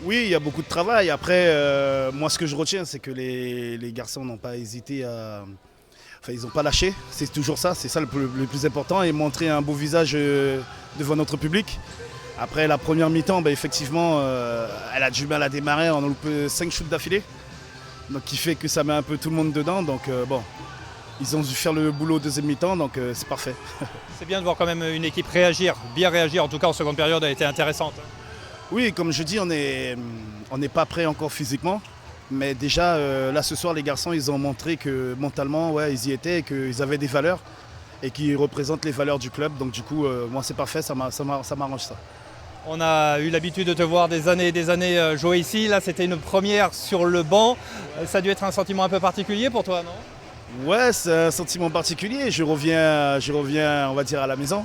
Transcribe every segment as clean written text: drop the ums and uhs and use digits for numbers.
Oui, il y a beaucoup de travail. Après, moi, ce que je retiens, c'est que les garçons n'ont pas hésité à. Enfin, ils n'ont pas lâché. C'est toujours ça. C'est ça le plus important. Et montrer un beau visage devant notre public. Après la première mi-temps, effectivement, elle a du mal à démarrer. On a loupé 5 shoots d'affilée. Donc, qui fait que ça met un peu tout le monde dedans. Donc, bon, ils ont dû faire le boulot deuxième mi-temps. Donc, c'est parfait. C'est bien de voir quand même une équipe réagir, bien réagir. En tout cas, en seconde période, a été intéressante. Oui, comme je dis, on n'est pas prêt encore physiquement. Mais déjà, là ce soir, les garçons, ils ont montré que mentalement, ouais, ils y étaient, et qu'ils avaient des valeurs et qu'ils représentent les valeurs du club. Donc du coup, moi c'est parfait, ça m'arrange ça. On a eu l'habitude de te voir des années et des années jouer ici. Là, c'était une première sur le banc. Ça a dû être un sentiment un peu particulier pour toi, non? Ouais, c'est un sentiment particulier. Je reviens, on va dire, à la maison.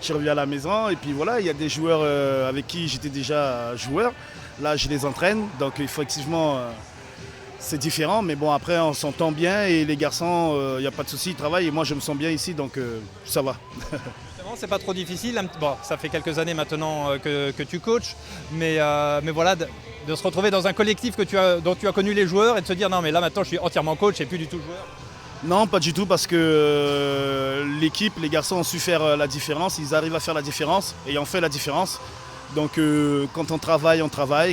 Je reviens à la maison et puis voilà, il y a des joueurs avec qui j'étais déjà joueur. Là, je les entraîne, donc effectivement, c'est différent. Mais bon, après, on s'entend bien et les garçons, il n'y a pas de souci, ils travaillent et moi, je me sens bien ici, donc ça va. Justement, c'est pas trop difficile. Bon, ça fait quelques années maintenant que tu coaches, mais voilà, de se retrouver dans un collectif dont tu as connu les joueurs et de se dire non, mais là maintenant, je suis entièrement coach et plus du tout joueur. Non, pas du tout, parce que l'équipe, les garçons ont su faire la différence, ils arrivent à faire la différence et ont fait la différence. Donc quand on travaille,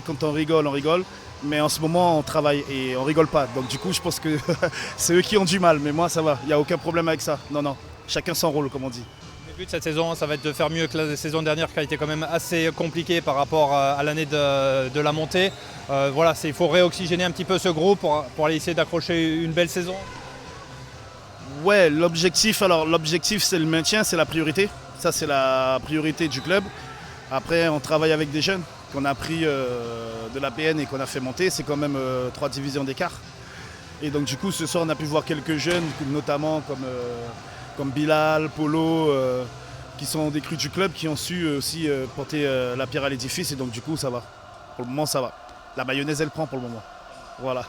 quand on rigole, mais en ce moment on travaille et on rigole pas. Donc du coup je pense que c'est eux qui ont du mal, mais moi ça va, il n'y a aucun problème avec ça. Non, non, chacun son rôle comme on dit. Le but de cette saison, ça va être de faire mieux que la saison dernière qui a été quand même assez compliquée par rapport à l'année de la montée. Voilà, il faut réoxygéner un petit peu ce groupe pour aller essayer d'accrocher une belle saison. Ouais, l'objectif c'est le maintien, c'est la priorité. Ça c'est la priorité du club. Après on travaille avec des jeunes qu'on a pris de l'APN et qu'on a fait monter. C'est quand même 3 divisions d'écart. Et donc du coup ce soir on a pu voir quelques jeunes, notamment comme Bilal, Polo, qui sont des crus du club, qui ont su aussi porter la pierre à l'édifice. Et donc du coup ça va. Pour le moment ça va. La mayonnaise elle prend pour le moment. Voilà.